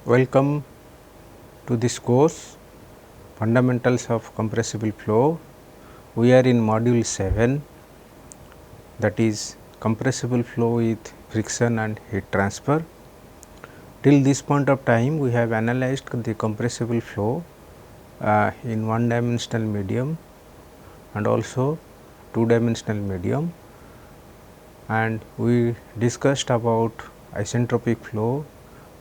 Welcome to this course Fundamentals of Compressible Flow. We are in module 7, that is compressible flow with friction and heat transfer. Till this point of time we have analyzed the compressible flow in one dimensional medium and also two dimensional medium, and we discussed about isentropic flow,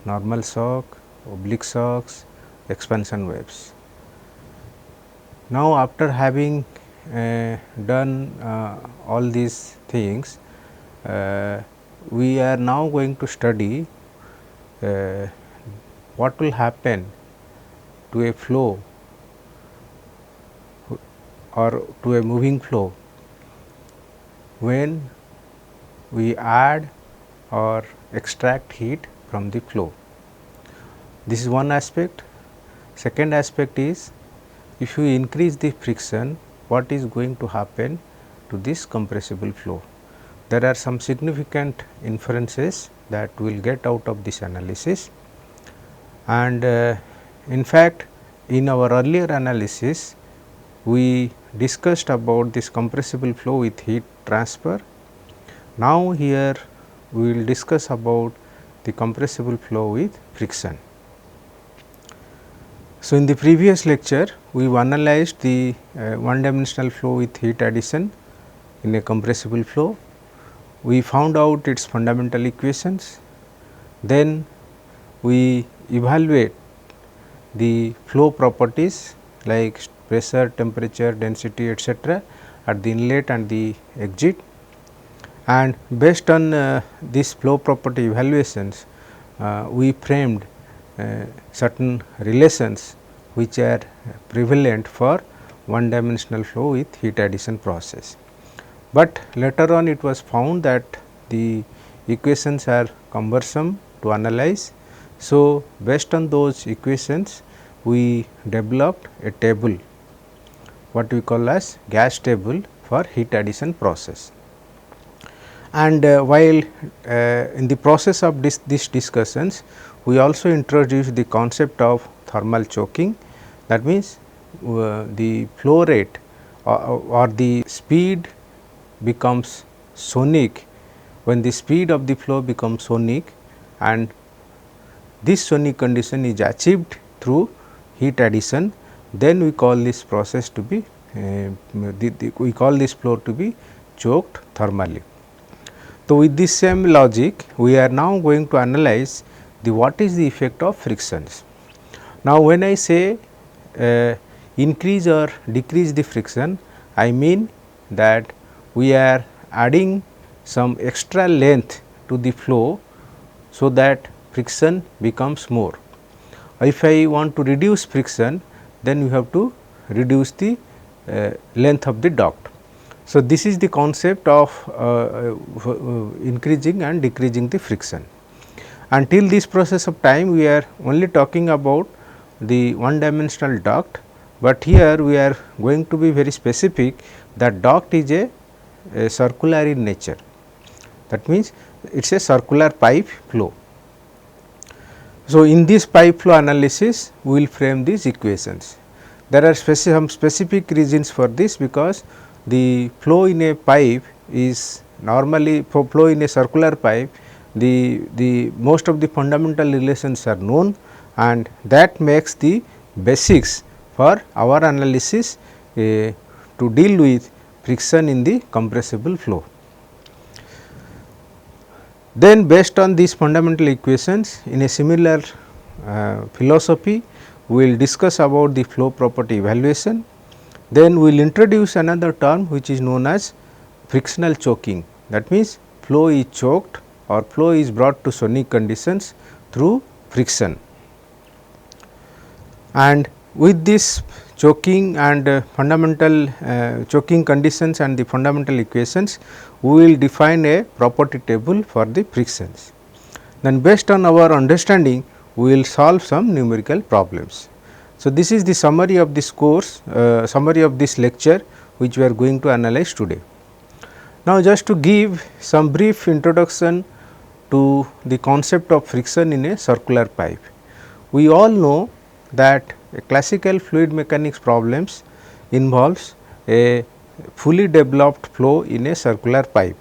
normal shock, oblique shocks, expansion waves. Now, after having done all these things, we are now going to study what will happen to a flow or to a moving flow when we add or extract heat from the flow. This is one aspect. Second aspect is, if you increase the friction, what is going to happen to this compressible flow? There are some significant inferences that we will get out of this analysis, and in fact, in our earlier analysis we discussed about this compressible flow with heat transfer. Now, here we will discuss about the compressible flow with friction. So, in the previous lecture we have analyzed the one dimensional flow with heat addition in a compressible flow. We found out its fundamental equations, then we evaluate the flow properties like pressure, temperature, density, etc., at the inlet and the exit, and based on these flow property evaluations we framed certain relations which are prevalent for one dimensional flow with heat addition process. But later on it was found that the equations are cumbersome to analyze. So, based on those equations we developed a table, what we call as gas table for heat addition process. And while in the process of these discussions, we also introduced the concept of thermal choking. That means, the flow rate or the speed becomes sonic when the speed of the flow becomes sonic, and this sonic condition is achieved through heat addition. Then we call this process to be we call this flow to be choked thermally. So, with this same logic we are now going to analyze the what is the effect of frictions. Now, when I say increase or decrease the friction, I mean that we are adding some extra length to the flow, so that friction becomes more. If I want to reduce friction, then you have to reduce the length of the duct. So, this is the concept of increasing and decreasing the friction. Until this process of time we are only talking about the one dimensional duct, but here we are going to be very specific that duct is a circular in nature. That means, it is a circular pipe flow. So, in this pipe flow analysis we will frame these equations. There are some specific reasons for this, because the flow in a pipe is normally for flow in a circular pipe, the most of the fundamental relations are known, and that makes the basics for our analysis to deal with friction in the compressible flow. Then, based on these fundamental equations, in a similar philosophy we will discuss about the flow property evaluation. Then we will introduce another term which is known as frictional choking. That means, flow is choked or flow is brought to sonic conditions through friction. And with this choking and fundamental choking conditions and the fundamental equations, we will define a property table for the frictions. Then, based on our understanding, we will solve some numerical problems. So, this is the summary of this course, summary of this lecture which we are going to analyze today. Now, just to give some brief introduction to the concept of friction in a circular pipe. we all know that a classical fluid mechanics problems involves a fully developed flow in a circular pipe.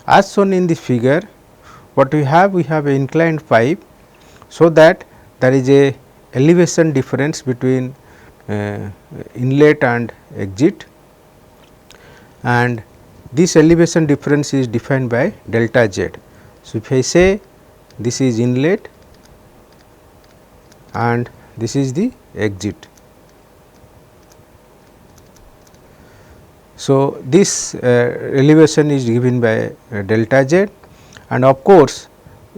As shown in this figure, what we have an inclined pipe, so that there is a elevation difference between inlet and exit, and this elevation difference is defined by delta z. So, if I say this is inlet and this is the exit. So, this elevation is given by delta z, and of course,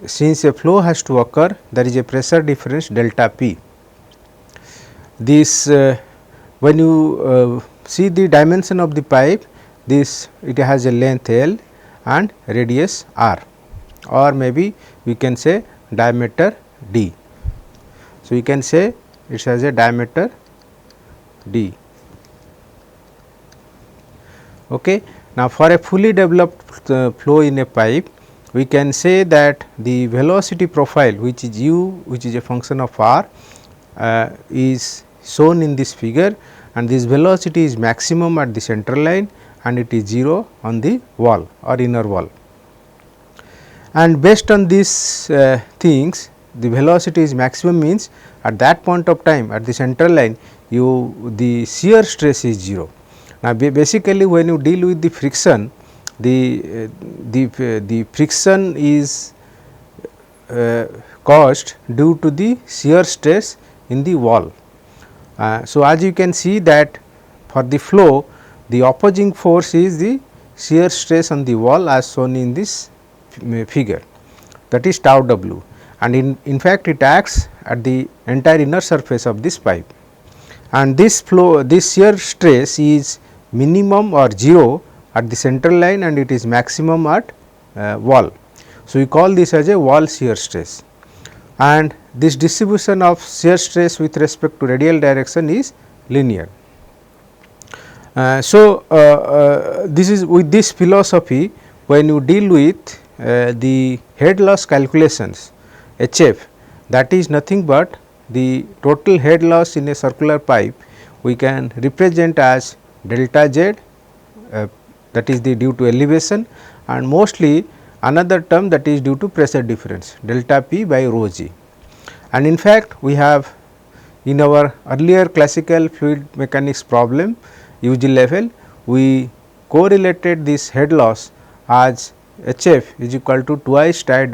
since a flow has to occur, there is a pressure difference delta p. This when you see the dimension of the pipe, this it has a length L and radius r, or maybe we can say diameter d. So, you can say it has a diameter d. Okay. Now, for a fully developed flow in a pipe, we can say that the velocity profile, which is u, which is a function of r, is shown in this figure, and this velocity is maximum at the central line and it is 0 on the wall or inner wall. And based on these things, the velocity is maximum means at that point of time at the central line the shear stress is 0. Now, basically when you deal with the friction, the friction is caused due to the shear stress in the wall. So, as you can see that for the flow, the opposing force is the shear stress on the wall as shown in this figure, that is tau w, and in fact it acts at the entire inner surface of this pipe, and this shear stress is minimum or 0 at the central line and it is maximum at wall. So, we call this as a wall shear stress, and this distribution of shear stress with respect to radial direction is linear. This is with this philosophy, when you deal with the head loss calculations HF, that is nothing but the total head loss in a circular pipe, we can represent as delta z, that is the due to elevation, and mostly another term that is due to pressure difference delta p by rho g. And in fact, we have in our earlier classical fluid mechanics problem UG level, we correlated this head loss as HF is equal to twice tau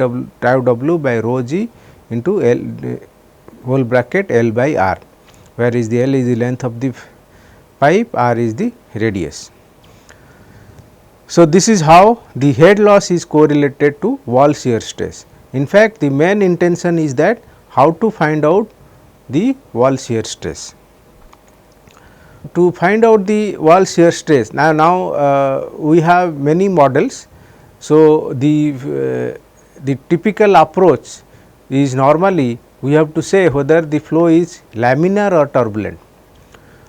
w by rho g into L whole bracket L by r, where is the L is the length of the pipe, r is the radius. So, this is how the head loss is correlated to wall shear stress. In fact, the main intention is that how to find out the wall shear stress. To find out the wall shear stress, now we have many models. So, the typical approach is normally we have to say whether the flow is laminar or turbulent.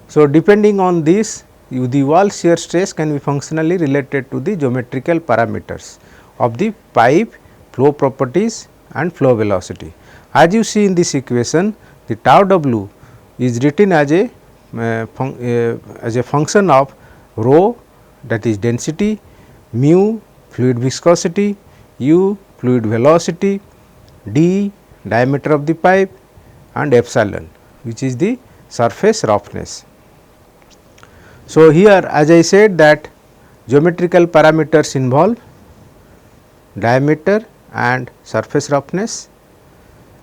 So, depending on this, the wall shear stress can be functionally related to the geometrical parameters of the pipe, flow properties and flow velocity. As you see in this equation, the tau w is written as a function of rho, that is density, mu fluid viscosity, u fluid velocity, d diameter of the pipe and epsilon, which is the surface roughness. So, here as I said that geometrical parameters involve diameter and surface roughness,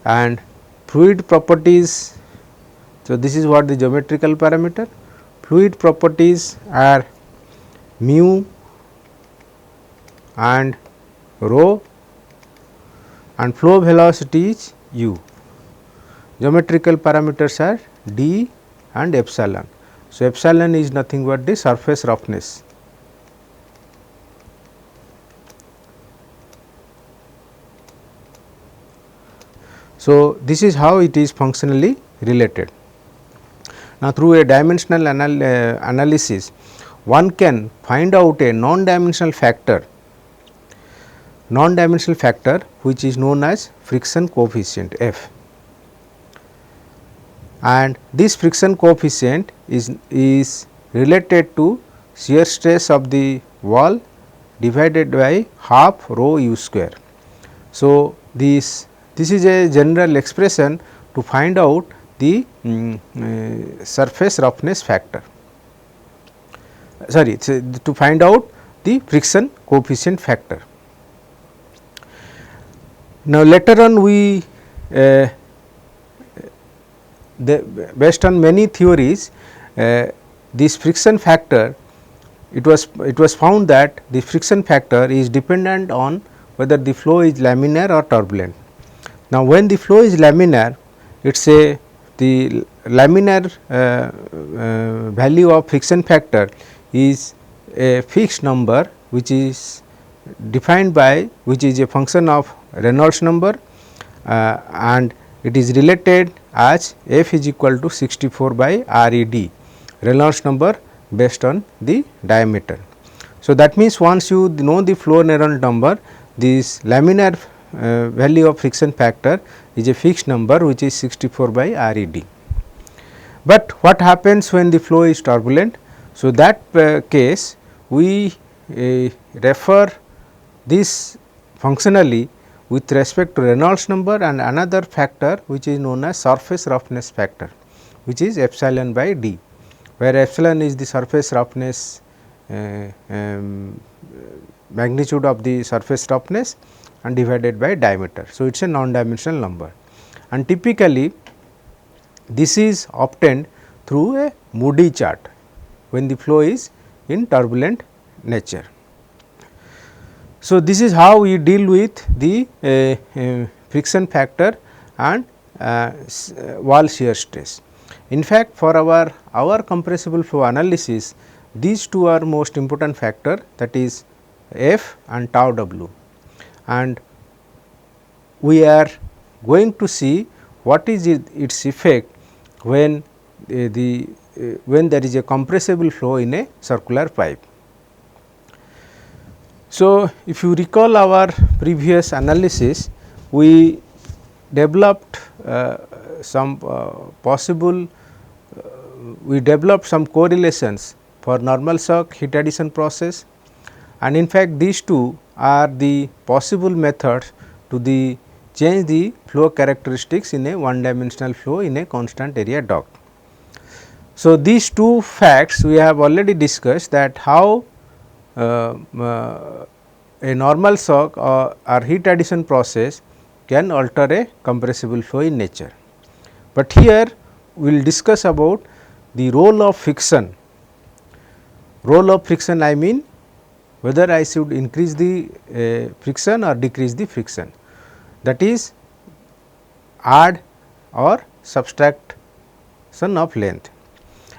and fluid properties. So, this is what the geometrical parameter. Fluid properties are mu and rho, and flow velocity is u. Geometrical parameters are d and epsilon. So, epsilon is nothing but the surface roughness. So, this is how it is functionally related. Now, through a dimensional analysis, one can find out a non-dimensional factor which is known as friction coefficient F. and this friction coefficient is related to shear stress of the wall divided by half rho u square. So, this is a general expression to find out the surface roughness factor, sorry, to find out the friction coefficient factor. Now, later on we based on many theories, this friction factor, it was found that the friction factor is dependent on whether the flow is laminar or turbulent. Now, when the flow is laminar, it is a the laminar value of friction factor is a fixed number, which is defined by, which is a function of Reynolds number, and it is related as F is equal to 64 by RED, Reynolds number based on the diameter. So, that means once you know the flow Reynolds number, this laminar value of friction factor is a fixed number, which is 64 by RED. But what happens when the flow is turbulent? So, that case we refer this functionally with respect to Reynolds number and another factor, which is known as surface roughness factor, which is epsilon by d, where epsilon is the surface roughness magnitude of the surface roughness and divided by diameter. So, it is a non-dimensional number, and typically this is obtained through a Moody chart when the flow is in turbulent nature. So, this is how we deal with the friction factor and wall shear stress. In fact, for our compressible flow analysis, these two are most important factor, that is F and tau W, and we are going to see what is its effect when when there is a compressible flow in a circular pipe. So, if you recall our previous analysis, we developed some we developed some correlations for normal shock heat addition process, and in fact, these two are the possible methods to change the flow characteristics in a one dimensional flow in a constant area duct. So, these two facts we have already discussed, that how a normal shock or heat addition process can alter a compressible flow in nature. But here we will discuss about the role of friction. Role of friction, I mean whether I should increase the friction or decrease the friction, that is add or subtraction of length.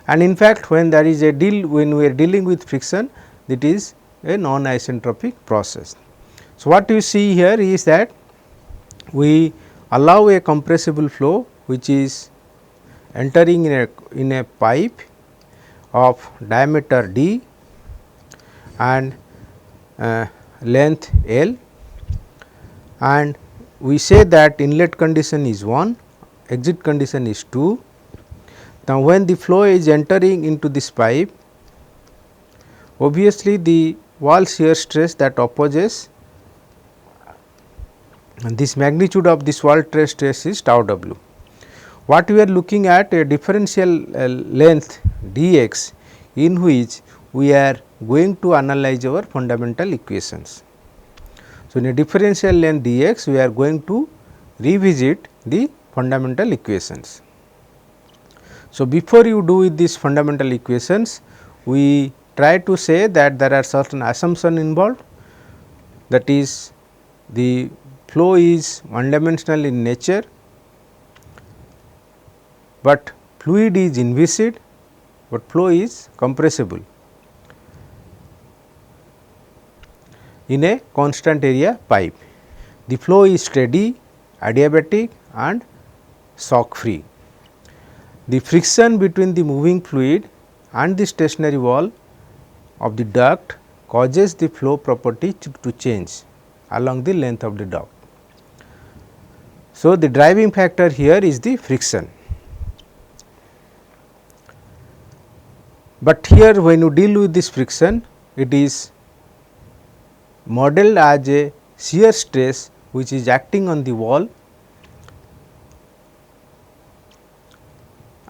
And in fact, when there is when we are dealing with friction, it is a non-isentropic process. So, what you see here is that we allow a compressible flow which is entering in a pipe of diameter d and length L, and we say that inlet condition is 1, exit condition is 2. Now, when the flow is entering into this pipe, obviously the wall shear stress that opposes this magnitude of this wall stress is tau W. What we are looking at a differential length dx, in which we are going to analyze our fundamental equations. So, in a differential length dx, we are going to revisit the fundamental equations. So, before you do with these fundamental equations, we try to say that there are certain assumptions involved, that is the flow is one dimensional in nature, but fluid is inviscid, but flow is compressible in a constant area pipe. The flow is steady, adiabatic and shock free. The friction between the moving fluid and the stationary wall of the duct causes the flow property to change along the length of the duct. So, the driving factor here is the friction. but here when you deal with this friction, it is modeled as a shear stress which is acting on the wall,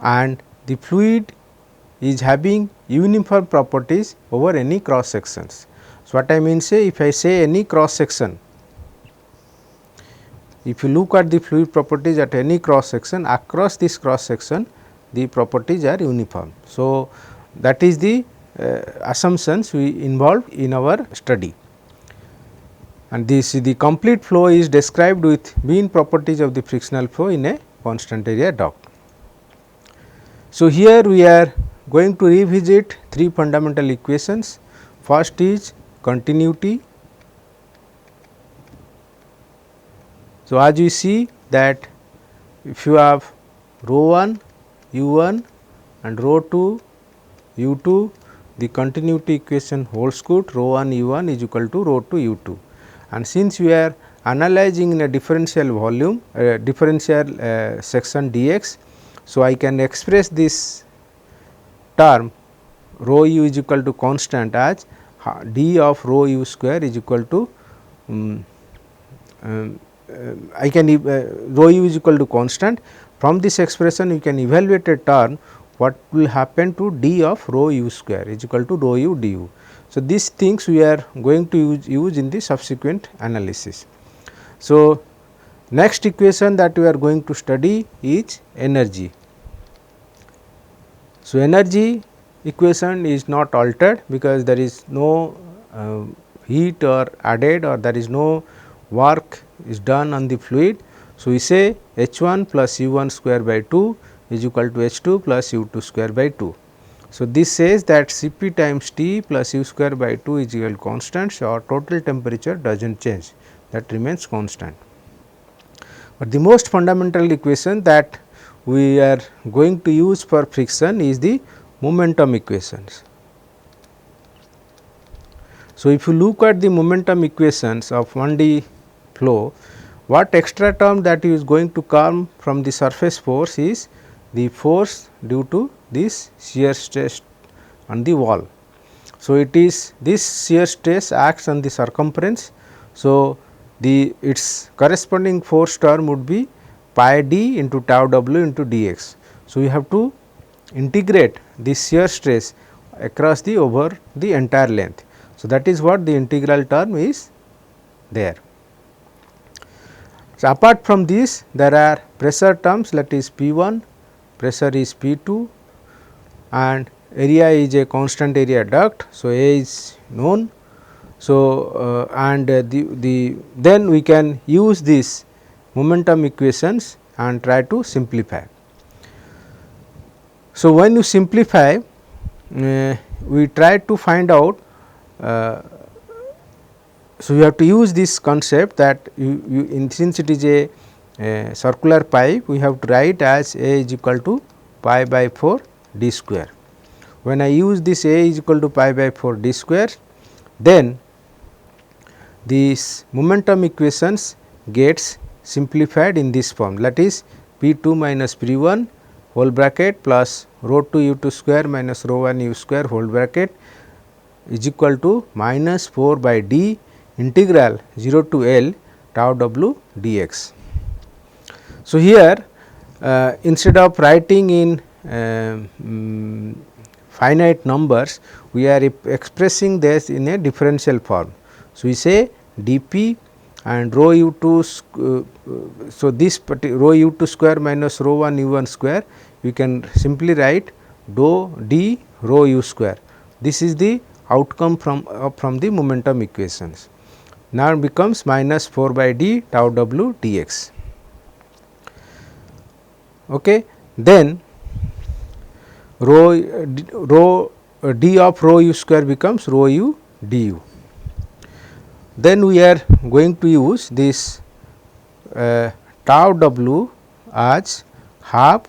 and the fluid is having uniform properties over any cross sections. So, what I mean say, if I say any cross section, if you look at the fluid properties at any cross section, across this cross section the properties are uniform. So, that is the assumptions we involved in our study, and this the complete flow is described with mean properties of the frictional flow in a constant area duct. So, here we are going to revisit three fundamental equations. First is continuity. So, as you see that if you have rho 1 u 1 and rho 2 u 2, the continuity equation holds good, rho 1 u 1 is equal to rho 2 u 2, and since we are analyzing in a differential volume differential section dx. So, I can express this term rho u is equal to constant as d of rho u square is equal to I can rho u is equal to constant. From this expression you can evaluate a term what will happen to d of rho u square is equal to rho u du. So, these things we are going to use in the subsequent analysis. So, next equation that we are going to study is energy. So, energy equation is not altered because there is no heat or added, or there is no work is done on the fluid. So, we say H 1 plus u 1 square by 2 is equal to H 2 plus u 2 square by 2. So, this says that Cp times T plus u square by 2 is equal to constant. So, our total temperature does not change, that remains constant. But the most fundamental equation that we are going to use for friction is the momentum equations. So, if you look at the momentum equations of 1D flow, what extra term that is going to come from the surface force is the force due to this shear stress on the wall. So, it is this shear stress acts on the circumference. So, the its corresponding force term would be pi d into tau w into dx. So, you have to integrate this shear stress across the over the entire length. So, that is what the integral term is there. So, apart from this there are pressure terms, that is P 1, pressure is P 2, and area is a constant area duct. So, A is known. So, then we can use these momentum equations and try to simplify. So, when you simplify we try to find out. So, you have to use this concept that since it is a circular pipe, we have to write as A is equal to pi by 4 d square. When I use this A is equal to pi by 4 d square, then these momentum equations gets simplified in this form, that is P 2 minus P 1 whole bracket plus rho 2 u 2 square minus rho 1 u square whole bracket is equal to minus 4 by d integral 0 to L tau w dx. So, here instead of writing in finite numbers, we are expressing this in a differential form. So, we say dp and rho u 2, so this rho u 2 square minus rho 1 u 1 square, we can simply write dou d rho u square. This is the outcome from the momentum equations. Now, it becomes minus 4 by d tau w dx. Okay. Then rho d of rho u square becomes rho u du. Then we are going to use this tau w as half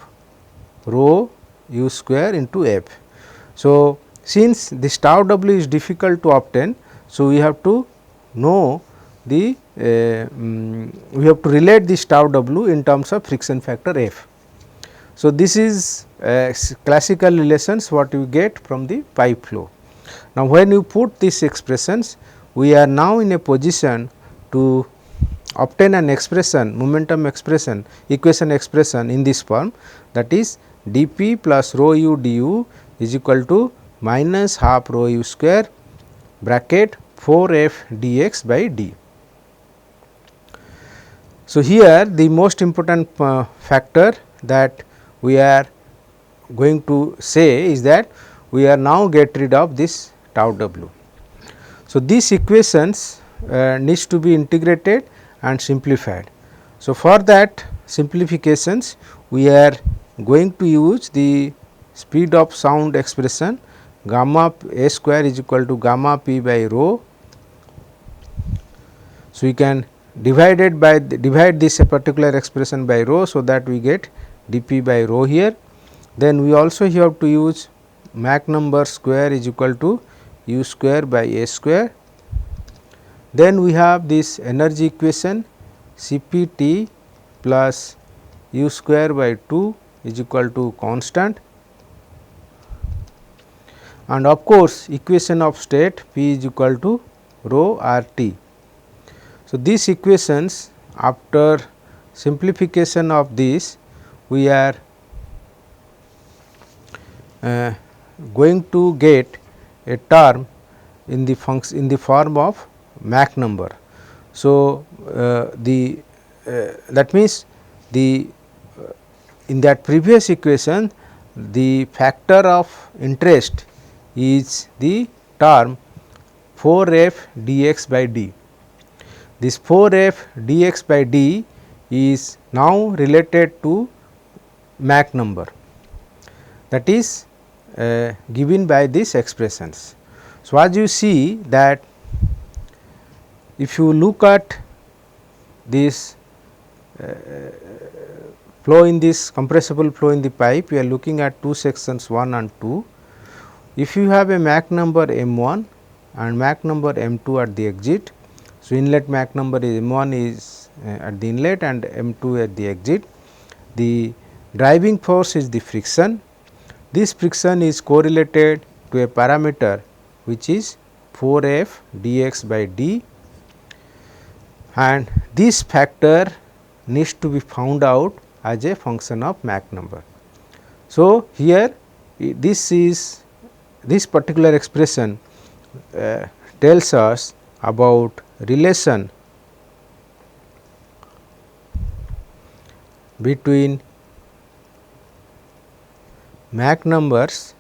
rho u square into f. So, since this tau w is difficult to obtain, so we have to know the we have to relate this tau w in terms of friction factor f. So, this is classical relations what you get from the pipe flow. Now, when you put these expressions, we are now in a position to obtain an expression, momentum expression, equation expression in this form, that is dP plus rho u du is equal to minus half rho u square bracket 4 f dx by d. So, here the most important factor that we are going to say is that we are now get rid of this tau w. So, these equations needs to be integrated and simplified. So, for that simplifications we are going to use the speed of sound expression gamma a square is equal to gamma p by rho. So, we can divide this particular expression by rho, so that we get dP by rho here. Then we also have to use Mach number square is equal to u square by a square. Then we have this energy equation Cpt plus u square by 2 is equal to constant, and of course, equation of state P is equal to rho R T. So, these equations, after simplification of this, we are going to get a term in the function in the form of Mach number. So, that means the in that previous equation the factor of interest is the term 4 f dx by d. This 4 f dx by d is now related to Mach number, that is given by these expressions. So, as you see that if you look at this flow in this compressible flow in the pipe, we are looking at two sections 1 and 2. If you have a Mach number m1 and Mach number m2 at the exit, so inlet Mach number is m1 is at the inlet and m2 at the exit. The driving force is the friction. This friction is correlated to a parameter which is 4 f dx by d, and this factor needs to be found out as a function of Mach number. So, here this particular expression tells us about relation between Mach numbers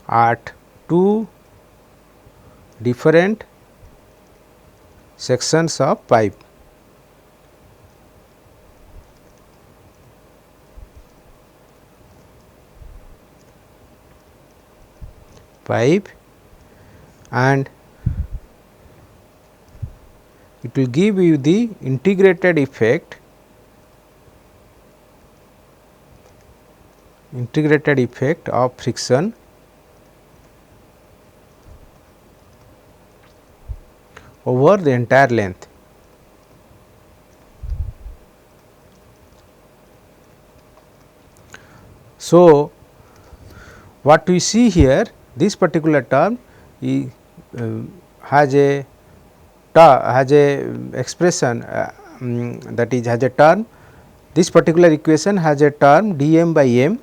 at two different sections of pipe. And it will give you the integrated effect of friction over the entire length. So, what we see here, this particular term has a expression that is has a term, this particular equation has a term dm by m.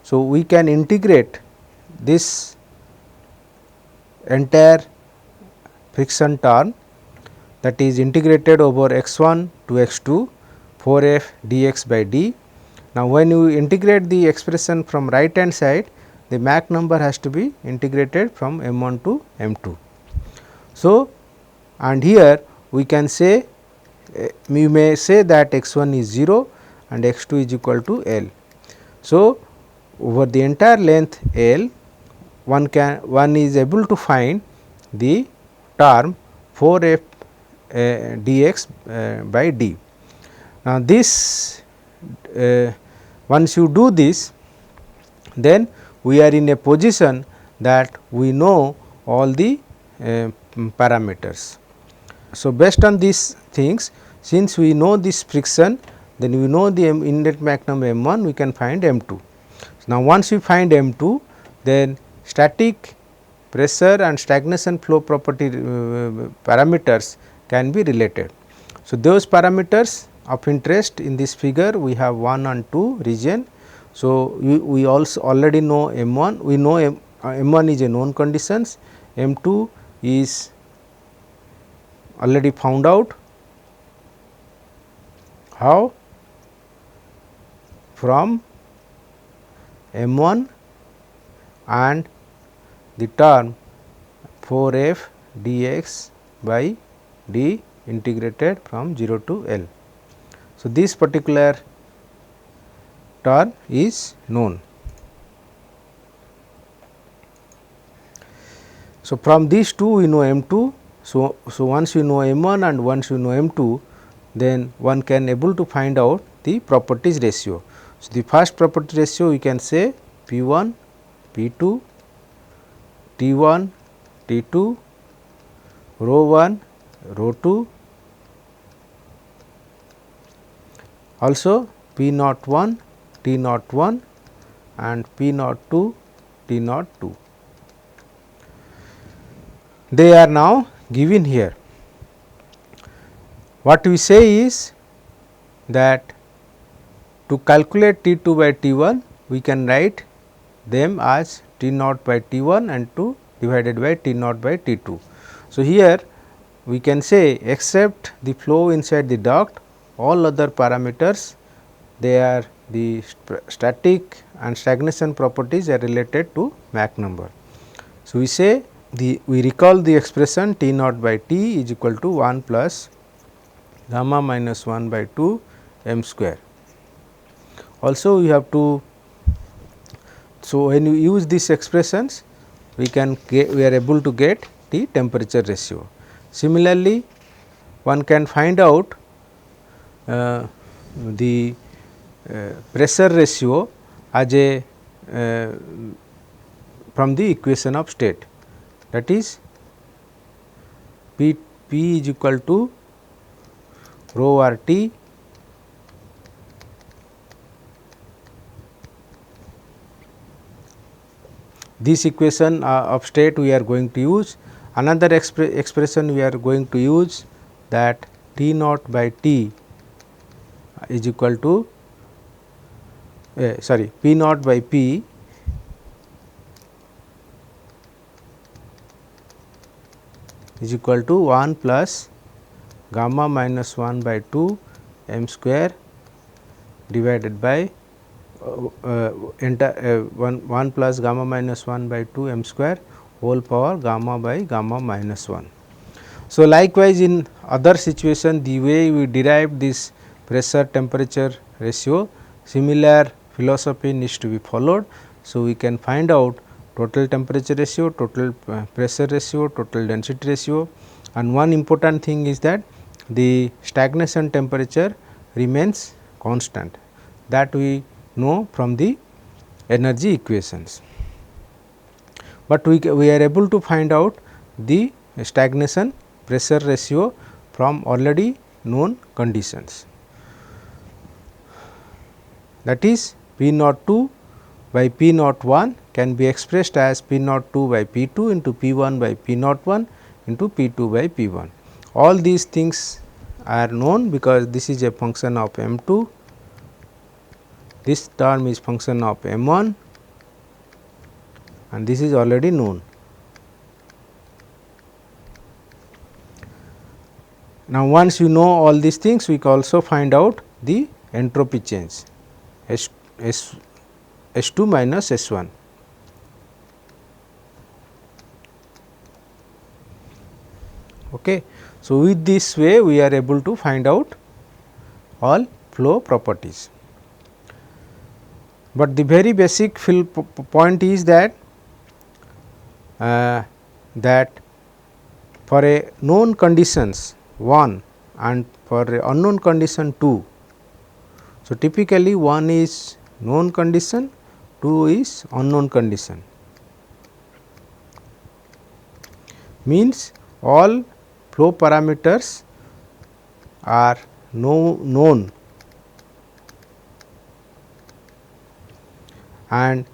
So, we can integrate this entire friction term, that is integrated over x1 to x2 4 f dx by d. Now, when you integrate the expression from right hand side, the Mach number has to be integrated from m1 to m2. So, and here we can say we may say that x1 is 0 and x2 is equal to L. So, over the entire length L, one is able to find the term 4 f dx by d. Now, this once you do this, then we are in a position that we know all the parameters. So, based on these things, since we know this friction, then we know the inlet Mach number m1, we can find m2. Now, once we find m2, then static pressure and stagnation flow property parameters can be related. So, those parameters of interest in this figure we have 1 and 2 region. So, we also already know m1, we know m1 is a known conditions, m2 is already found out. How? From m1 and the term 4f dx by d integrated from 0 to L. So, this particular term is known. So, from these two we know m2. So, once you know m1 and once you know m2, then one can able to find out the properties ratio. So, the first property ratio we can say P1, P2, T1, T2, rho 1, rho 2, also P naught 1, T naught 1 and P naught 2, T naught 2. They are now given here. What we say is that to calculate T2 by T1, we can write them as T naught by T1 and 2 divided by T naught by T2. So, here we can say except the flow inside the duct, all other parameters, they are the static and stagnation properties are related to Mach number. So, we say we recall the expression T naught by T is equal to 1 plus gamma minus 1 by 2 m square. Also, we have to, so when you use these expressions, we are able to get the temperature ratio. Similarly, one can find out the pressure ratio as a from the equation of state, that is P is equal to rho r T this equation of state we are going to use. Another expression we are going to use, that T naught by T is equal to P naught by P is equal to 1 plus gamma minus 1 by 2 m square divided by 1 plus gamma minus 1 by 2 m square whole power gamma by gamma minus 1. So, likewise in other situation, the way we derive this pressure temperature ratio, similar philosophy needs to be followed. So, we can find out total temperature ratio, total pressure ratio, total density ratio, and one important thing is that the stagnation temperature remains constant, that we know from the energy equations. But we are able to find out the stagnation pressure ratio from already known conditions, that is P naught 2 by P naught 1 can be expressed as P naught 2 by P 2 into P 1 by P naught 1 into P 2 by P 1. All these things are known because this is a function of m 2, this term is function of m 1 and this is already known. Now, once you know all these things, we can also find out the entropy change S2 minus S1. Okay. So, with this way we are able to find out all flow properties. But the very basic point is that for a known conditions 1 and for a unknown condition 2. So, typically 1 is known condition, 2 is unknown condition, means all flow parameters are known and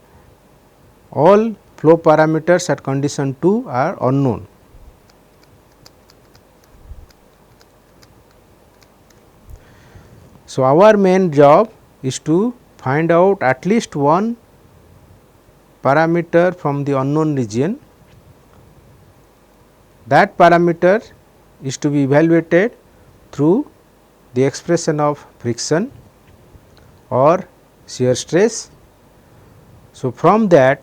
all flow parameters at condition 2 are unknown. So, our main job is to find out at least one parameter from the unknown region. That parameter is to be evaluated through the expression of friction or shear stress. So, from that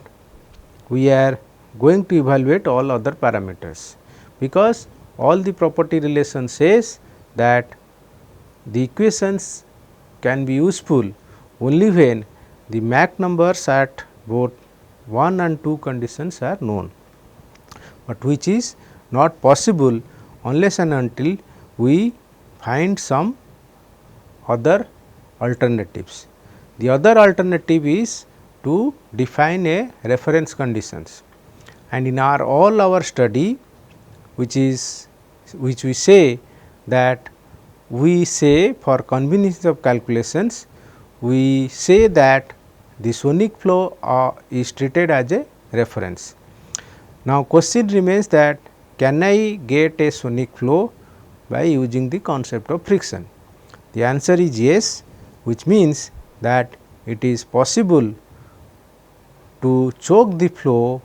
we are going to evaluate all other parameters, because all the property relation says that the equations can be useful only when the Mach numbers at both 1 and 2 conditions are known, but which is not possible unless and until we find some other alternatives. The other alternative is to define a reference conditions, and in all our study which we say that we say for convenience of calculations, we say that the sonic flow is treated as a reference. Now, question remains that can I get a sonic flow by using the concept of friction? The answer is yes, which means that it is possible to choke the flow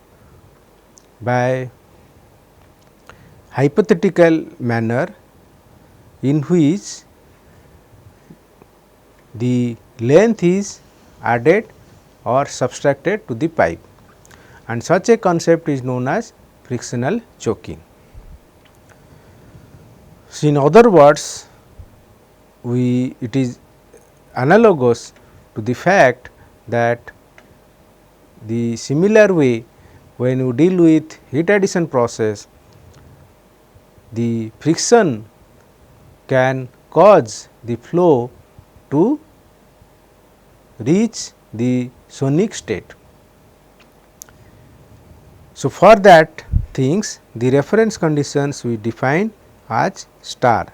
by hypothetical manner in which the length is added or subtracted to the pipe, and such a concept is known as frictional choking. So, in other words, it is analogous to the fact that the similar way when you deal with heat addition process, the friction can cause the flow to reach the sonic state. So, for that things the reference conditions we define as star,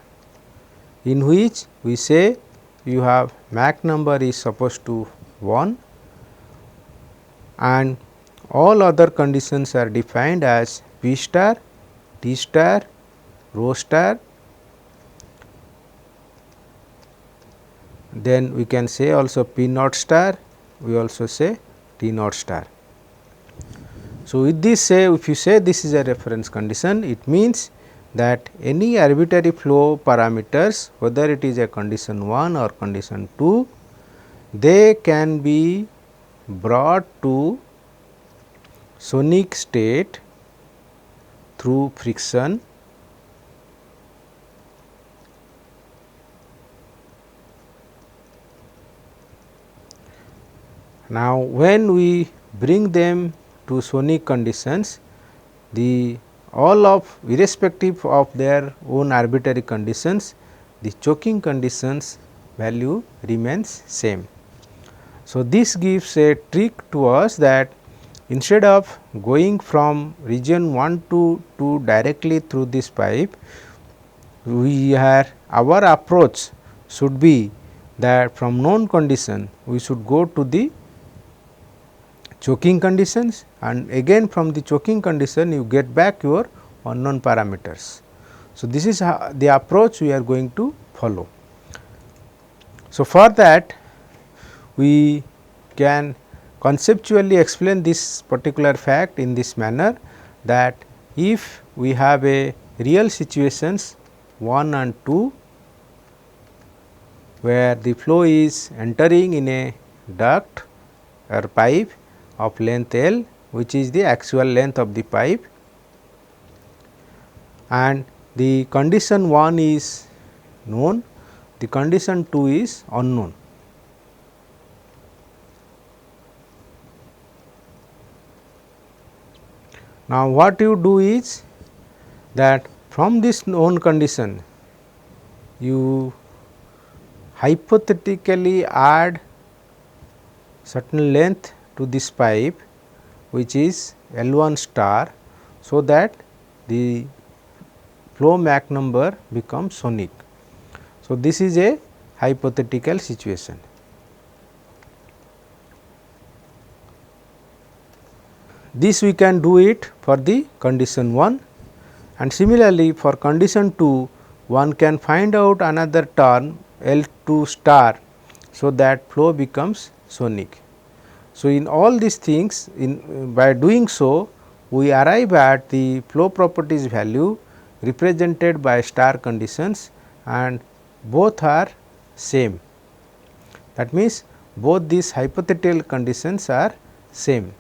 in which we say you have Mach number is supposed to 1 and all other conditions are defined as P star, T star, rho star, then we can say also P naught star, we also say T naught star. So, with this say if you say this is a reference condition, it means that any arbitrary flow parameters, whether it is a condition 1 or condition 2, they can be brought to sonic state through friction Now, when we bring them to sonic conditions, the all of irrespective of their own arbitrary conditions, the choking conditions value remains same. So, this gives a trick to us that instead of going from region 1 to 2 directly through this pipe, our approach should be that from known condition we should go to the choking conditions, and again from the choking condition you get back your unknown parameters. So, this is the approach we are going to follow. So, for that we can conceptually explain this particular fact in this manner, that if we have a real situations 1 and 2 where the flow is entering in a duct or pipe of length L, which is the actual length of the pipe, and the condition 1 is known, the condition 2 is unknown. Now, what you do is that from this known condition you hypothetically add certain length to this pipe, which is L1 star, so that the flow Mach number becomes sonic. So, this is a hypothetical situation. This we can do it for the condition 1, and similarly for condition 2 one can find out another term L 2 star, so that flow becomes sonic. So, in all these things by doing so we arrive at the flow properties value represented by star conditions, and both are same. That means, both these hypothetical conditions are same.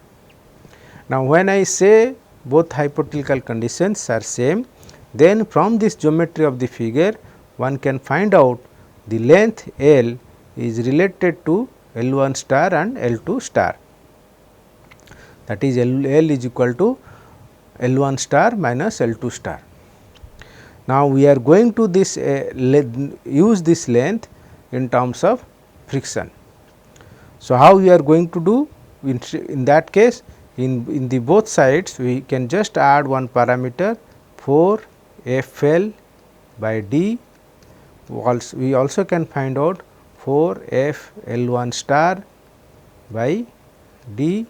Now, when I say both hypothetical conditions are same, then from this geometry of the figure one can find out the length L is related to L 1 star and L 2 star, that is L is equal to L 1 star minus L 2 star. Now, we are going to this use this length in terms of friction. So, how we are going to do? In that case, in the both sides we can just add one parameter 4 F L by D. We also can find out 4 F L 1 star by D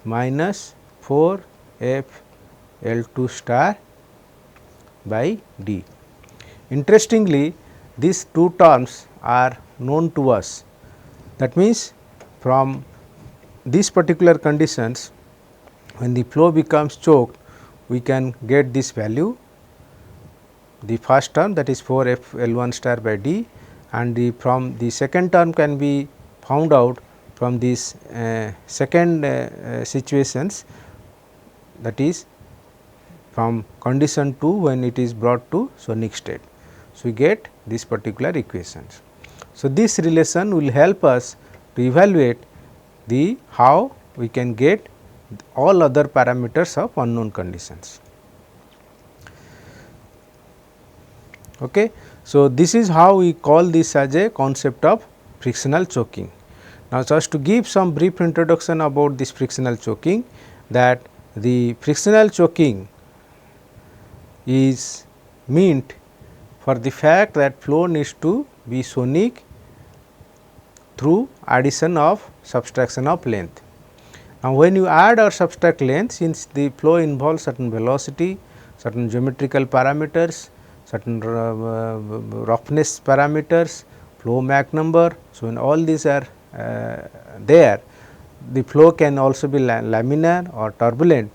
minus 4 F L 2 star by D. Interestingly, these two terms are known to us. That means, from these particular conditions, when the flow becomes choked, we can get this value, the first term, that is 4 F L 1 star by D, and from the second term can be found out from this second situations, that is from condition 2 when it is brought to sonic state. So, we get this particular equations. So, this relation will help us to evaluate the how we can get all other parameters of unknown conditions. Okay. So, this is how we call this as a concept of frictional choking. Now, just to give some brief introduction about this frictional choking, that the frictional choking is meant for the fact that flow needs to be sonic through addition of subtraction of length. Now, when you add or subtract length, since the flow involves certain velocity, certain geometrical parameters, certain roughness parameters, flow Mach number. So, when all these are there, the flow can also be laminar or turbulent.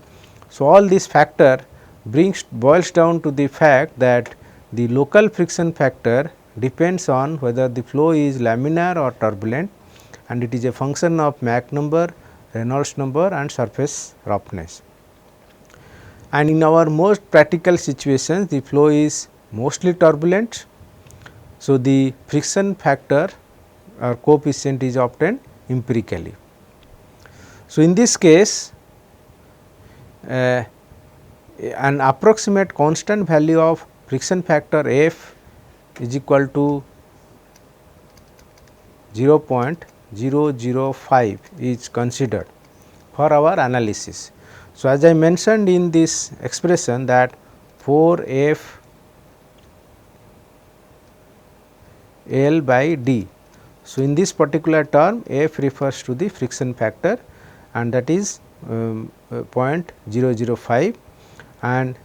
So, all this factor boils down to the fact that the local friction factor depends on whether the flow is laminar or turbulent, and it is a function of Mach number, Reynolds number and surface roughness. And in our most practical situations, the flow is mostly turbulent. So, the friction factor or coefficient is obtained empirically. So, in this case, an approximate constant value of friction factor F is equal to 0.005 is considered for our analysis. So, as I mentioned in this expression that 4 F L by D. So, in this particular term F refers to the friction factor, and that is 0.005, and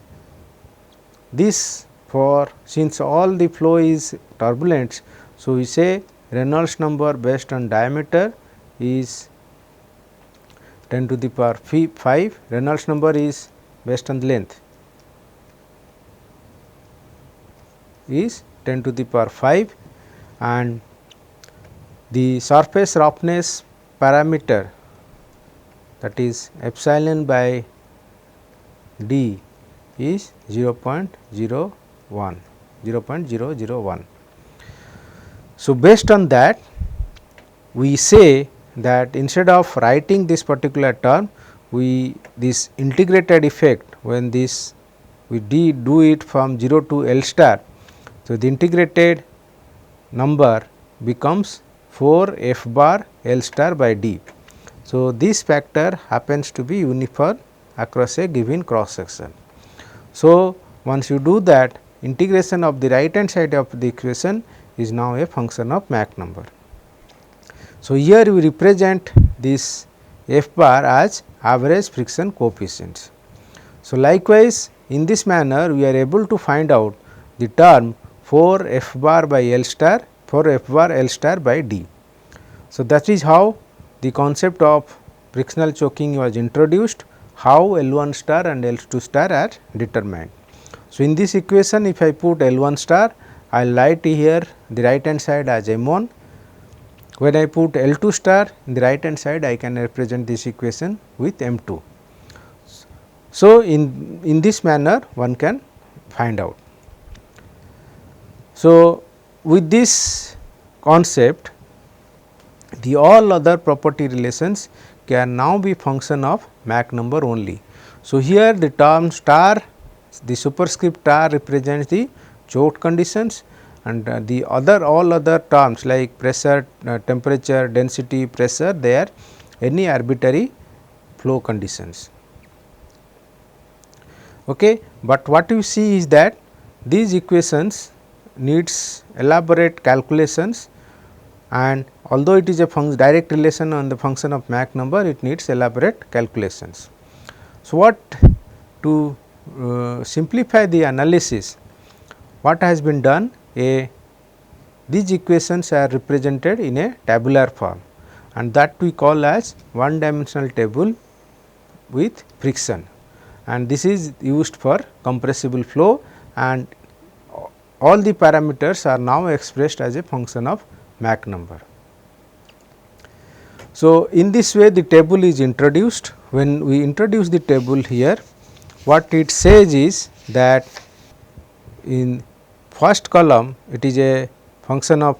this for since all the flow is turbulent. So, we say Reynolds number based on diameter is 10 to the power 5, Reynolds number is based on the length is 10 to the power 5, and the surface roughness parameter, that is epsilon by D is 0.001. So, based on that we say that instead of writing this particular term, this integrated effect, when this we do it from 0 to L star. So, the integrated number becomes 4 F bar L star by D. So, this factor happens to be uniform across a given cross section. So, once you do that, integration of the right hand side of the equation is now a function of Mach number. So, here we represent this f bar as average friction coefficients. So, likewise in this manner we are able to find out the term 4 f bar by L star, 4 f bar L star by D. So, that is how the concept of frictional choking was introduced, how L 1 star and L 2 star are determined. So, in this equation if I put L 1 star, I will write here the right hand side as M 1. When I put L 2 star in the right hand side, I can represent this equation with M 2. So, in this manner one can find out. So, with this concept, the all other property relations can now be function of Mach number only. So, here the term star, the superscript star represents the choke conditions, and the other all other terms like pressure, temperature, density, pressure, they are any arbitrary flow conditions. Okay. But what you see is that these equations needs elaborate calculations, and although it is a direct relation on the function of Mach number, it needs elaborate calculations. So, what to simplify the analysis, what has been done, these equations are represented in a tabular form, and that we call as one dimensional table with friction, and this is used for compressible flow, and all the parameters are now expressed as a function of Mach number. So, in this way the table is introduced. When we introduce the table here, what it says is that in first column it is a function of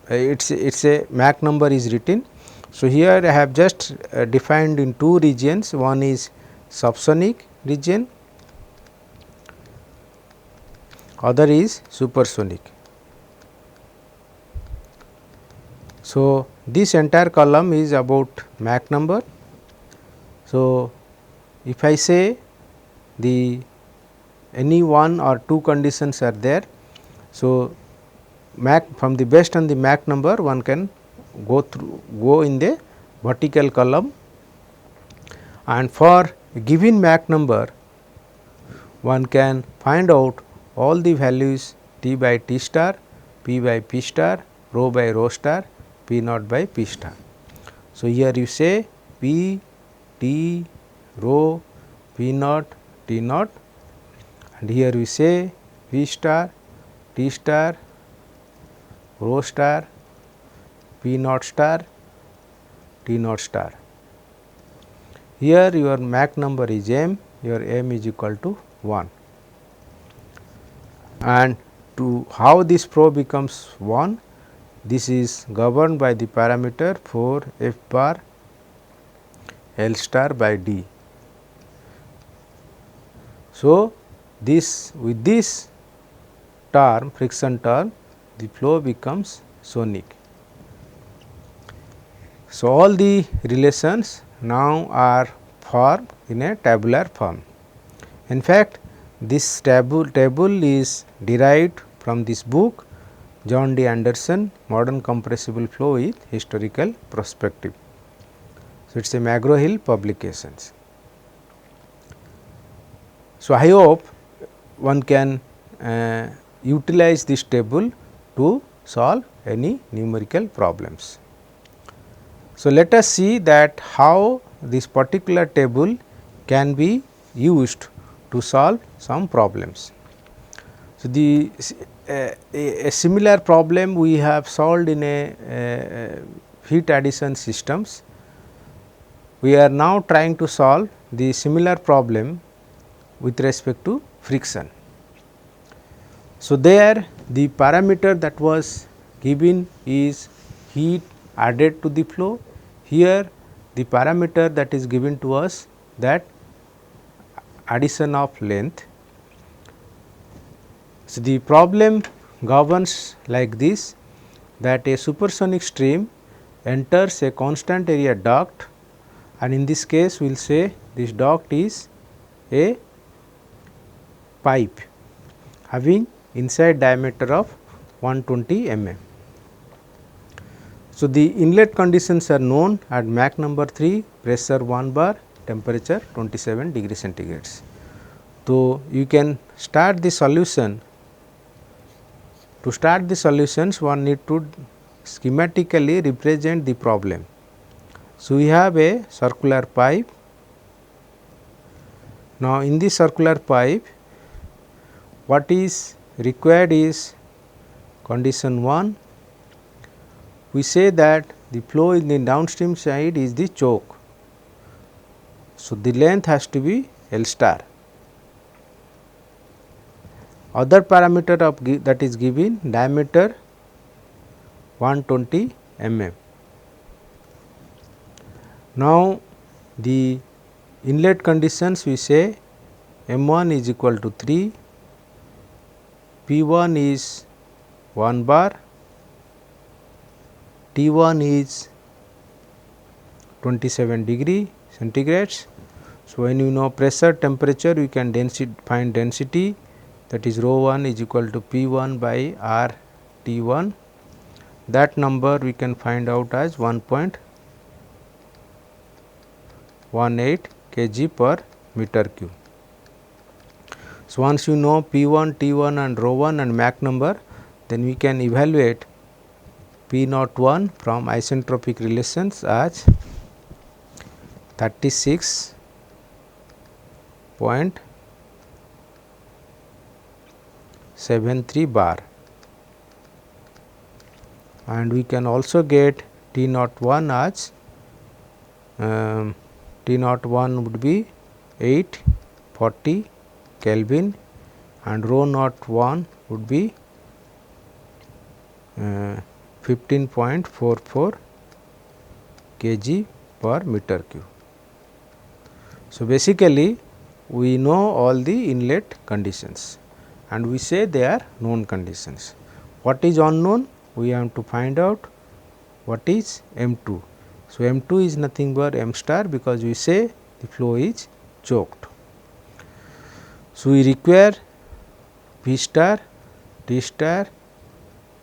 it's a Mach number is written. So, here I have just defined in two regions, one is subsonic region, other is supersonic. So, this entire column is about Mach number. So, if I say the any one or two conditions are there. So, Mach from the based on the Mach number one can go in the vertical column, and for a given Mach number one can find out all the values T by T star, P by P star, rho by rho star, P naught by P star. So, here you say P, T, rho, P naught, T naught, and here we say V star, T star, rho star, P naught star, T naught star. Here your Mach number is m, your m is equal to 1, and to how this flow becomes 1, this is governed by the parameter 4 f bar L star by D. So, this with this term, friction term, the flow becomes sonic. So, all the relations now are formed in a tabular form. In fact, this table is derived from this book John D. Anderson, Modern Compressible Flow with Historical Perspective. So, it is a McGraw-Hill publications. So, I hope one can utilize this table to solve any numerical problems. So, let us see that how this particular table can be used to solve some problems. So, a similar problem we have solved in a heat addition systems. We are now trying to solve the similar problem with respect to friction. So, there the parameter that was given is heat added to the flow. Here the parameter that is given to us, that addition of length. So, the problem governs like this, that a supersonic stream enters a constant area duct, and in this case we will say this duct is a pipe having inside diameter of 120 mm. So, the inlet conditions are known at Mach number 3, pressure 1 bar, temperature 27 degree centigrades. So, you can start the solution. To start the solutions, one need to schematically represent the problem. So, we have a circular pipe. Now, in the circular pipe, what is required is condition 1. We say that the flow in the downstream side is the choke. So, the length has to be L star. Other parameter of that is given diameter 120 mm. Now, the inlet conditions we say M1 is equal to 3, P1 is 1 bar, T1 is 27 degree centigrades. So, when you know pressure, temperature, you can find density, that is rho 1 is equal to P1 by R T1. That number we can find out as 1.18 kg per meter cube. So, once you know P1, T1 and rho 1 and Mach number, then we can evaluate P naught 1 from isentropic relations as 36.73 bar, and we can also get T naught 1 as T naught 1 would be 840 Kelvin and rho naught 1 would be 15.44 kg per meter cube. So, basically we know all the inlet conditions and we say they are known conditions. What is unknown? We have to find out what is M2. So, M2 is nothing but M star, because we say the flow is choked. So, we require P star, T star,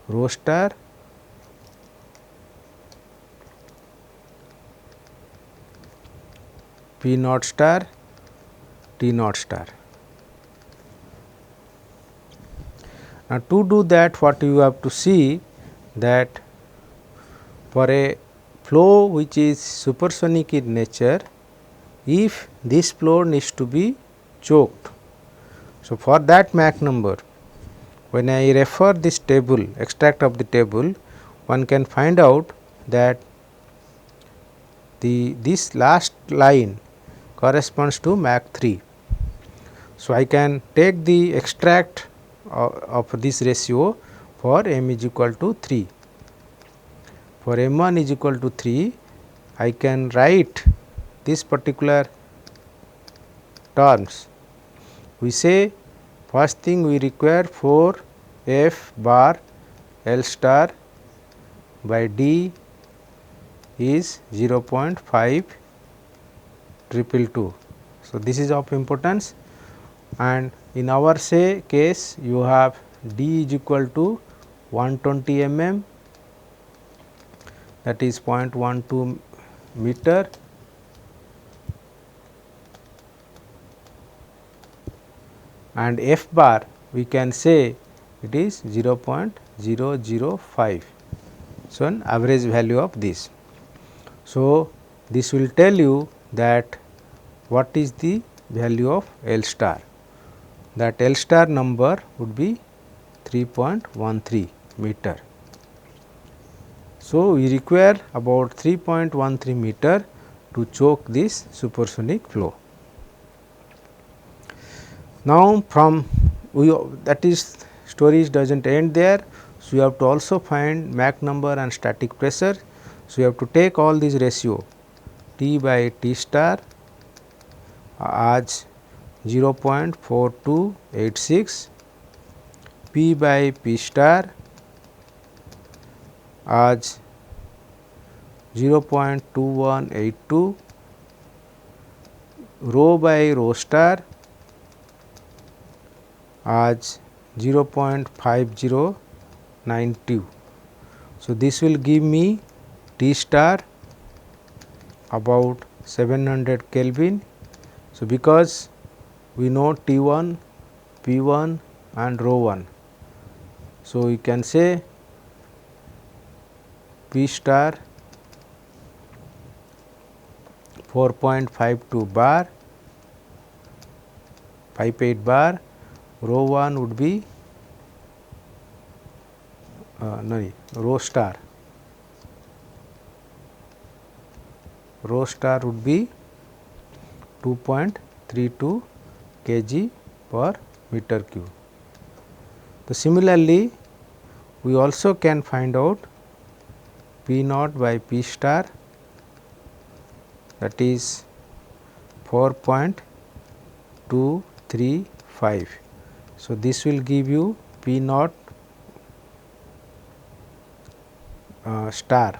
rho star, P naught star, T naught star. Now, to do that, what you have to see that for a flow which is supersonic in nature, if this flow needs to be choked. So, for that Mach number, when I refer this table, extract of the table, one can find out that this last line corresponds to Mach 3. So, I can take the extract of this ratio for m is equal to 3. For m1 is equal to 3, I can write this particular terms. We say first thing we require 4 F bar L star by D is 0.5222. So, this is of importance, and in our say case you have D is equal to 120 mm, that is 0.12 meter, and F bar we can say it is 0.005. So, an average value of this. So, this will tell you that what is the value of L star. That L star number would be 3.13 meter. So, we require about 3.13 meter to choke this supersonic flow. Now, from that is stories does not end there. So, you have to also find Mach number and static pressure. So, you have to take all these ratio T by T star as 0.4286, P by P star as 0.2182, rho by rho star as 0.5092. So, this will give me T star about 700 Kelvin. So, because we know T 1, P 1 and rho 1. So, we can say P star 4.52 bar, 58 bar, rho 1 would be rho star would be 2.32 kg per meter cube. So, similarly, we also can find out P naught by P star, that is 4.235. So, this will give you P naught star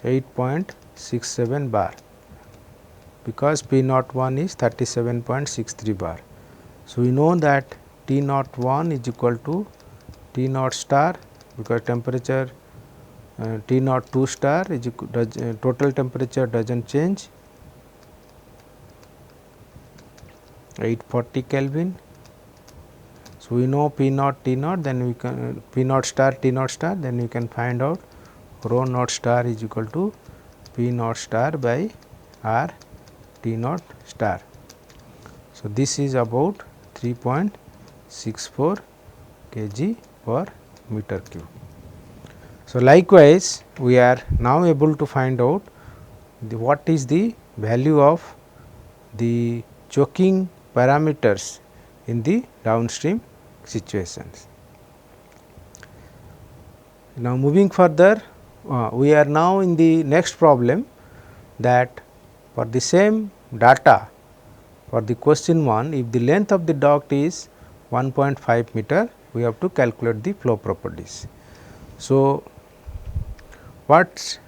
8.67 bar, because P naught 1 is 37.63 bar. So, we know that T naught 1 is equal to T naught star, because temperature T naught 2 star is equal, total temperature does not change, 840 Kelvin. So, we know P naught T naught, then we can P naught star T naught star, then we can find out rho naught star is equal to P naught star by R T naught star. So, this is about 3.64 kg per meter cube. So, likewise, we are now able to find out what is the value of the choking parameters in the downstream situations. Now, moving further, we are now in the next problem, that for the same data for the question 1, if the length of the duct is 1.5 meter, we have to calculate the flow properties. So, what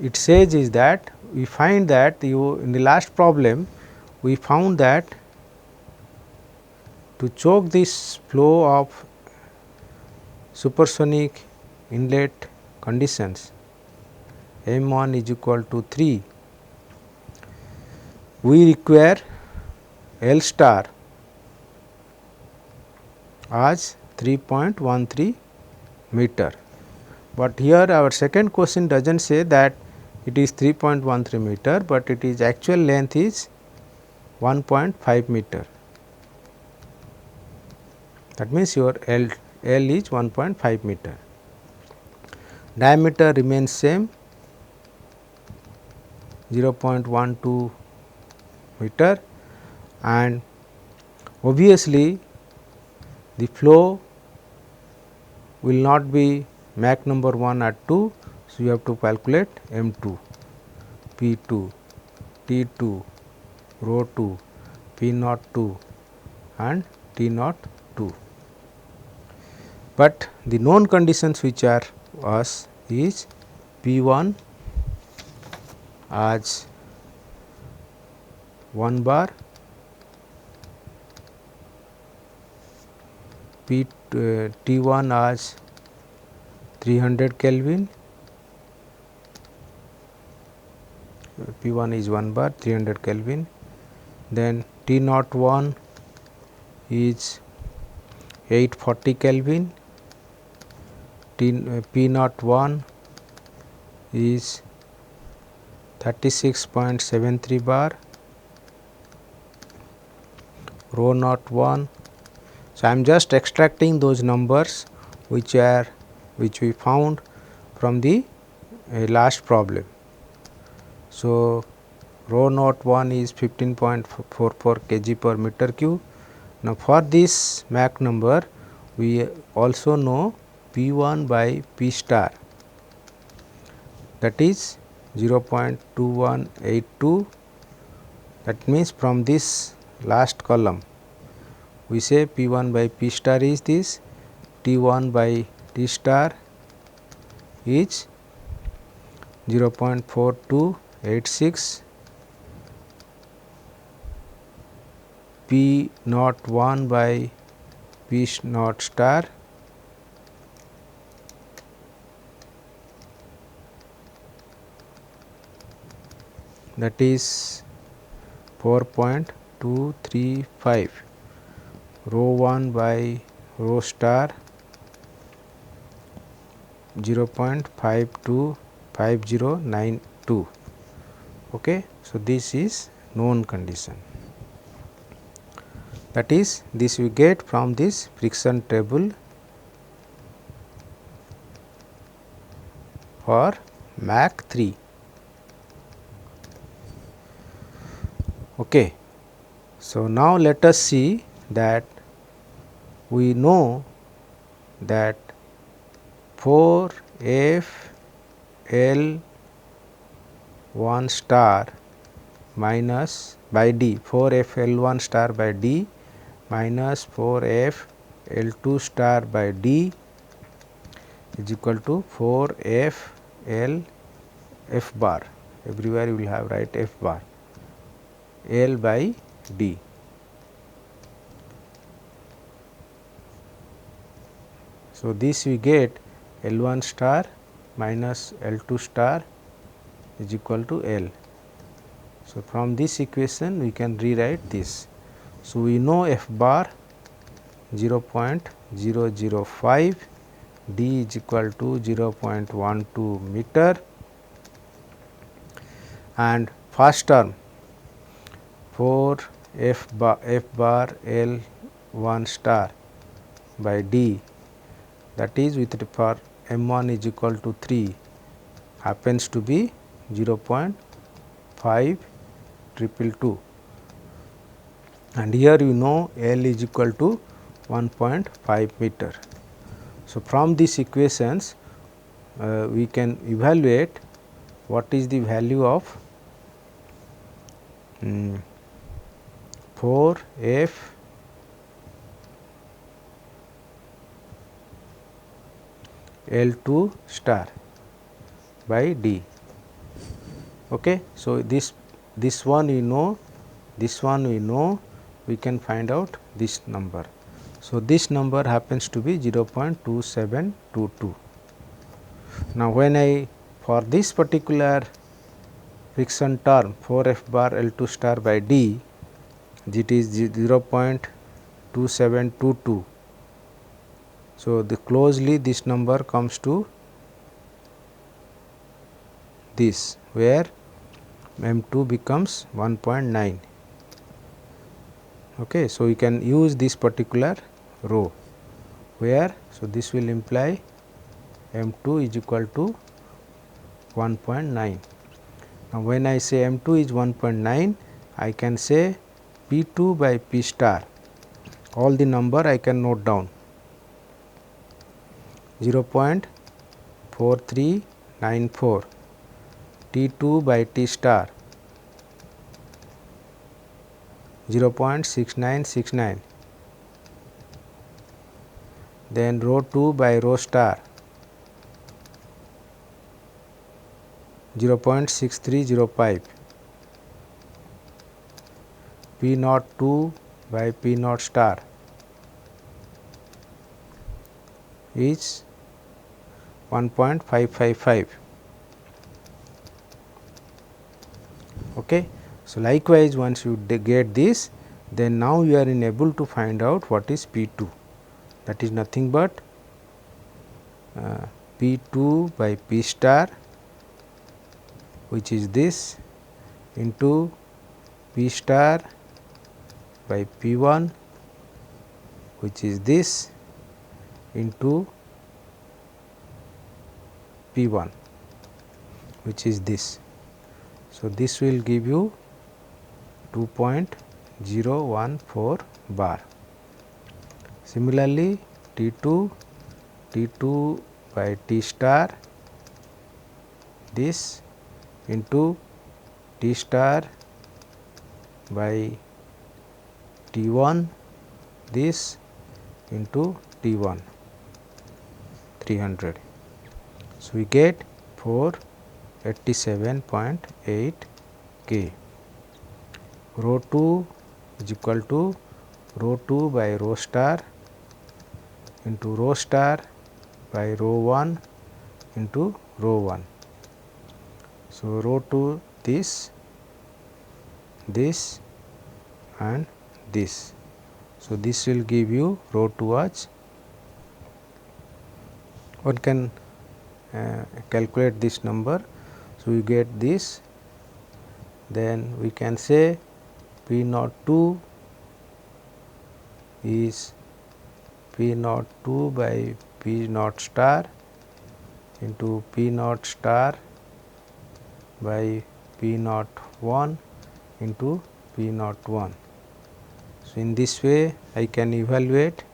it says is that we find that in the last problem we found that to choke this flow of supersonic inlet conditions M 1 is equal to 3, we require L star as 3.13 meter. But here our second question does not say that it is 3.13 meter, but it is actual length is 1.5 meter. That means your L is 1.5 meter. Diameter remains same, 0.12 meter, and obviously the flow will not be Mach number 1 at 2. So, you have to calculate M 2, P 2, T 2, rho 2, P naught 2 and T naught 2. But the known conditions which are us is P 1 as 1 bar, T 1 as 300 Kelvin, P 1 is 1 bar 300 Kelvin, then T naught 1 is 840 Kelvin, P naught 1 is 36.73 bar, rho naught 1. So, I am just extracting those numbers which we found from the last problem. So, rho naught 1 is 15.44 kg per meter cube. Now, for this Mach number we also know P 1 by P star, that is 0.2182. That means, from this last column we say P 1 by P star is this, T 1 by T star is 0.4286, P naught 1 by P naught star that is 4.235 rho 1 by rho star 0.525092. Okay. So, this is known condition, that is this we get from this friction table for Mach 3. Okay. So, now let us see that we know that 4 F L 1 star minus by D 4 F L 1 star by D minus 4 F L 2 star by D is equal to 4 F L F bar, everywhere you will have write F bar L by D. So, this we get L 1 star minus L 2 star is equal to L. So, from this equation we can rewrite this. So, we know F bar 0.005, D is equal to 0.12 meter, and first term 4 F bar L 1 star by D, that is with for M 1 is equal to 3 happens to be 0.5222, and here you know L is equal to 1.5 meter. So, from these equations we can evaluate what is the value of 4 F L 2 star by D. Okay. So, this one we know, this one we know, we can find out this number. So, this number happens to be 0.2722. Now, when I for this particular friction term 4 F bar L 2 star by D, it is 0.2722. So, the closely this number comes to this, where M 2 becomes 1.9. Okay. So, we can use this particular row where, so this will imply M 2 is equal to 1.9. Now, when I say M 2 is 1.9, I can say P 2 by P star, all the number I can note down 0.4394, T 2 by T star 0.6969, then rho 2 by rho star 0.6305, P naught 2 by P naught star is 1.555. Okay. So, likewise once you get this, then now you are able to find out what is P 2, that is nothing but P 2 by P star, which is this, into P star by P 1, which is this, into P 1, which is this. So, this will give you 2.014 bar. Similarly, T 2 by T star, this into T star by T 1, this into T 1 300. So, we get 487.8 K. Rho 2 is equal to rho 2 by rho star into rho star by rho 1 into rho 1. So, rho 2 this and this. So, this will give you rho 2 as one can calculate this number. So, we get this, then we can say P naught 2 is P naught 2 by P naught star into P naught star by P naught 1 into P naught 1. So, in this way I can evaluate.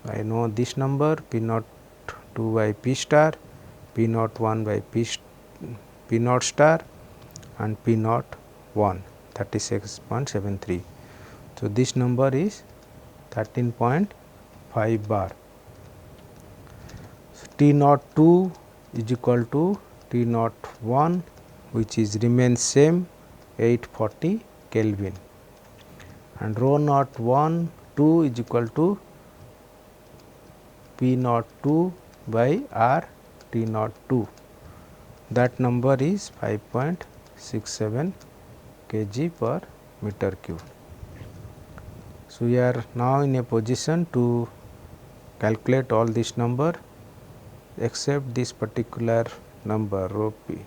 I know this number P naught 2 by P star, P naught 1 by P naught star and P naught 1 36.73. So, this number is 13.5 bar. So, T naught 2 is equal to T naught 1, which is remains same 840 Kelvin, and rho naught 1 2 is equal to P naught 2 by R T naught 2, that number is 5.67 kg per meter cube. So, we are now in a position to calculate all this number except this particular number rho P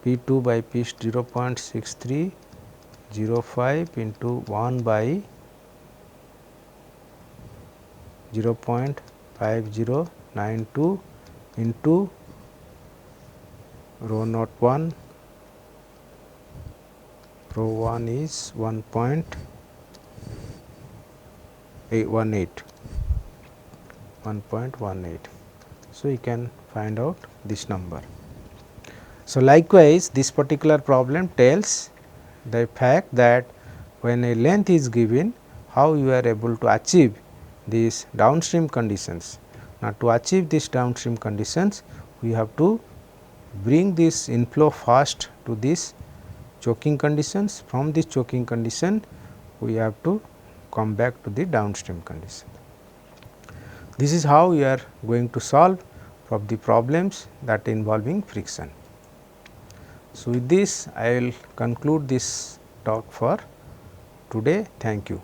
2 by P 0.6305 into 1 by 0.5092 into rho naught 1, rho 1 is 1.18. So, you can find out this number. So, likewise this particular problem tells the fact that when a length is given, how you are able to achieve these downstream conditions. Now, to achieve these downstream conditions, we have to bring this inflow first to this choking conditions. From this choking condition, we have to come back to the downstream condition. This is how we are going to solve from the problems that involving friction. So, with this I will conclude this talk for today. Thank you.